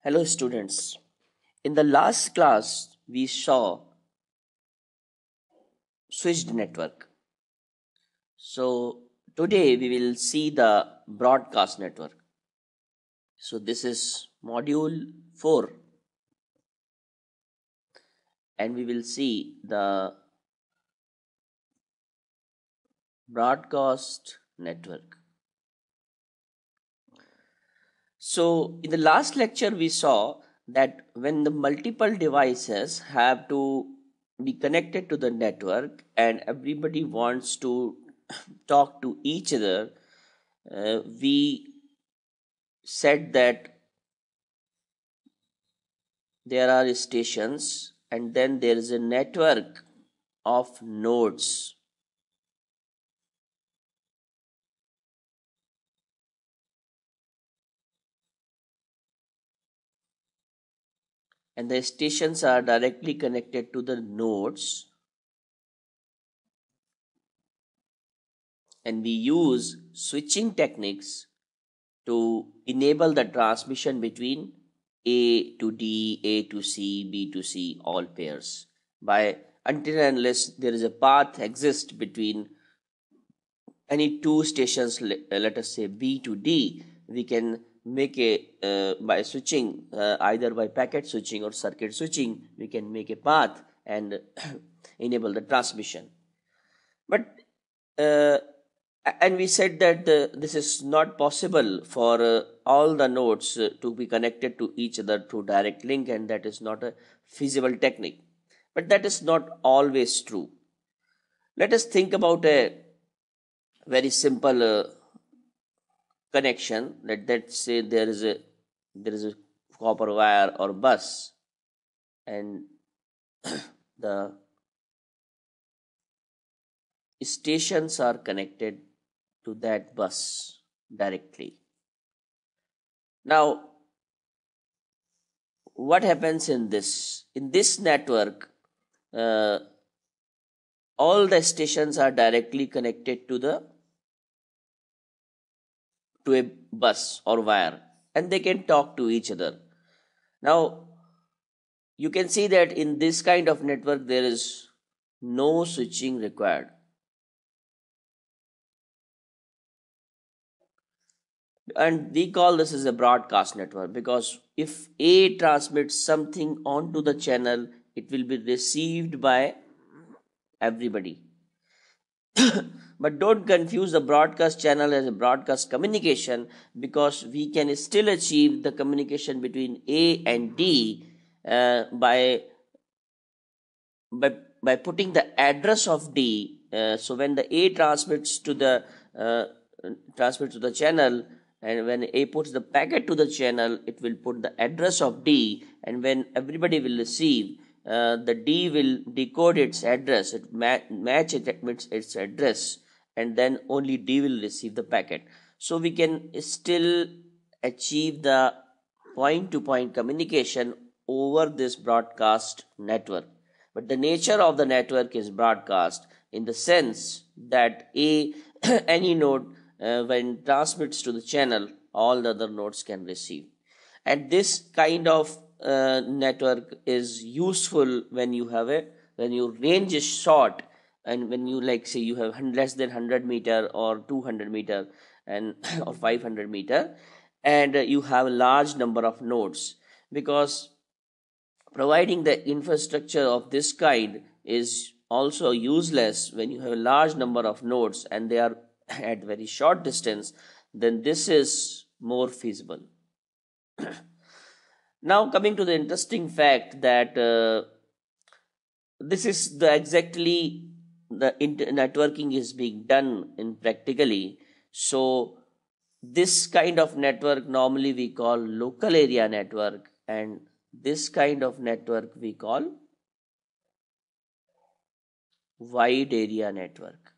Hello students. In the last class we saw switched network. So today we will see the broadcast network. So this is module 4 and we will see the broadcast network. So in the last lecture we saw that when the multiple devices have to be connected to the network and everybody wants to talk to each other, we said that there are stations and then there is a network of nodes, and the stations are directly connected to the nodes, and we use switching techniques to enable the transmission between A to D, A to C, B to C, all pairs. By until and unless there is a path exists between any two stations, let us say B to D, we can make a by switching either by packet switching or circuit switching, we can make a path and enable the transmission. But uh, and we said that this is not possible for all the nodes to be connected to each other through direct link, and that is not a feasible technique. But that is not always true. Let us think about a very simple connection. Let's say there is a copper wire or bus, and the stations are connected to that bus directly. Now, what happens in this network? Uh, all the stations are directly connected to a bus or wire, and they can talk to each other. Now, you can see that in this kind of network there is no switching required. And we call this as a broadcast network because if A transmits something onto the channel, it will be received by everybody. But don't confuse the broadcast channel as a broadcast communication, because we can still achieve the communication between A and D by putting the address of D. So when the A uh, transmits to the channel, and when A puts the packet to the channel, it will put the address of D, and when everybody will receive, the D will decode its address, it match it with its address, and then only D will receive the packet. So we can still achieve the point to point communication over this broadcast network. But the nature of the network is broadcast in the sense that any node when transmits to the channel, all the other nodes can receive. And this kind of network is useful when your range is short, and when you, like, say you have less than 100 meter or 200 meter and or 500 meter, and you have a large number of nodes, because providing the infrastructure of this kind is also useless when you have a large number of nodes and they are at very short distance. Then this is more feasible. Now, coming to the interesting fact that this is the exactly the networking is being done in practically. So this kind of network normally we call local area network, and this kind of network we call wide area network.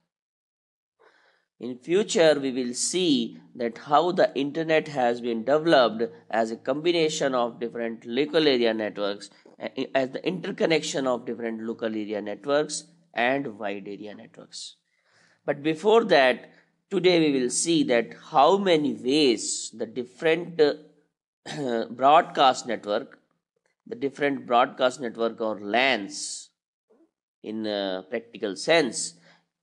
In future, we will see that how the internet has been developed as a combination of different local area networks, as the interconnection of different local area networks and wide area networks. But before that, today we will see that how many ways the different broadcast network, the different broadcast network or LANs in a practical sense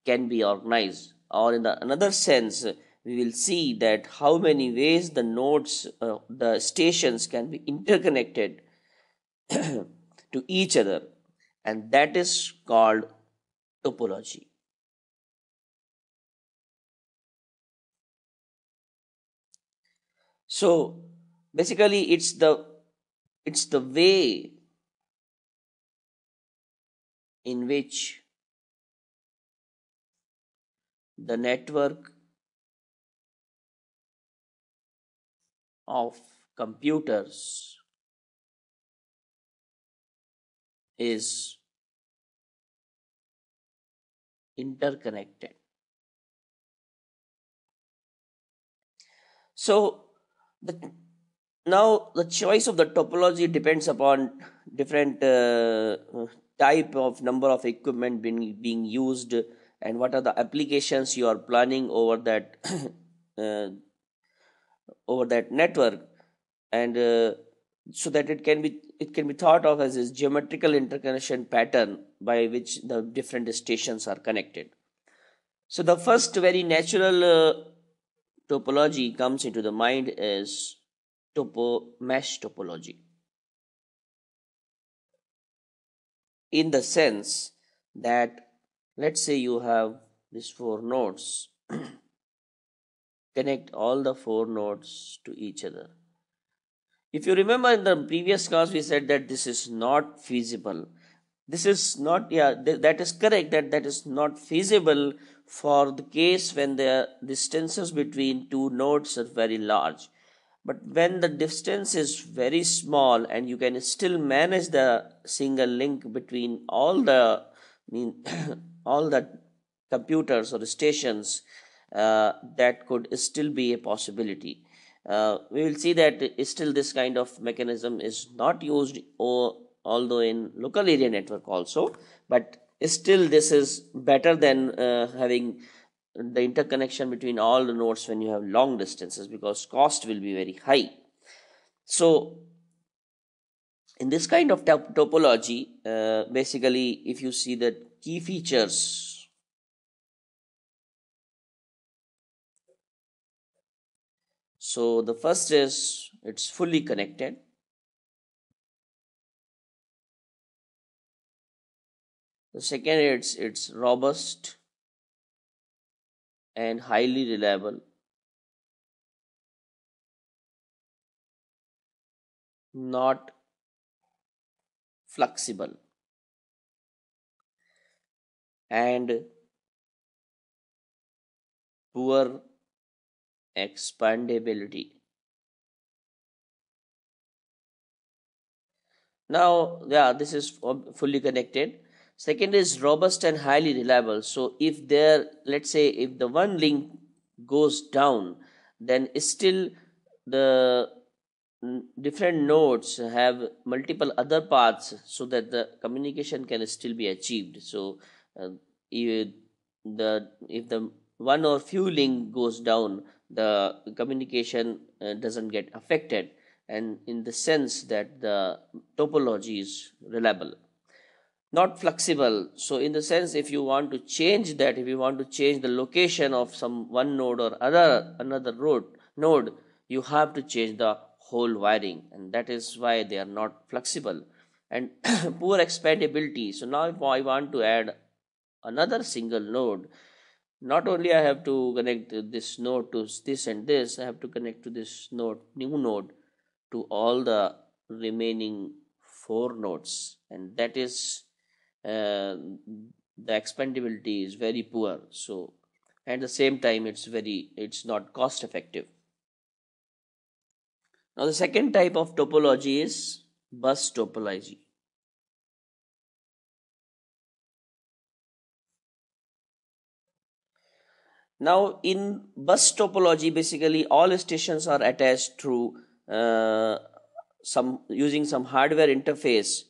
can be organized, or in the another sense we will see that how many ways the nodes, the stations can be interconnected to each other, and that is called topology. So basically it's the way in which the network of computers is interconnected. So the, now the choice of the topology depends upon different type of number of equipment being used, and what are the applications you are planning over that uh, over that network, and so that it can be thought of as a geometrical interconnection pattern by which the different stations are connected. So the first very natural topology comes into the mind is mesh topology, in the sense that, let's say you have these four nodes, connect all the four nodes to each other. If you remember in the previous class, we said that this is not feasible. This is not, yeah, that is correct, that is not feasible for the case when the distances between two nodes are very large. But when the distance is very small and you can still manage the single link between all the all the computers or stations, that could still be a possibility. We will see that still this kind of mechanism is not used, although in local area network also, but still this is better than having the interconnection between all the nodes when you have long distances, because cost will be very high. So in this kind of topology, basically if you see the key features, so the first is it's fully connected. The second, it's robust and highly reliable, not flexible, and poor expandability. Now, yeah, this is fully connected. Second is robust and highly reliable. So if there, let's say, if the one link goes down, then still the different nodes have multiple other paths so that the communication can still be achieved. So if the one or few link goes down, the communication doesn't get affected, and in the sense that the topology is reliable. Not flexible, so in the sense if you want to change that, if you want to change the location of some one node or another node, you have to change the whole wiring, and that is why they are not flexible. And poor expandability, so now if I want to add another single node, not only I have to connect this node to this and this, I have to connect to this new node to all the remaining four nodes, and that is the expandability is very poor. So at the same time it's not cost effective. Now the second type of topology is bus topology. Now, in bus topology, basically all stations are attached through some using some hardware interface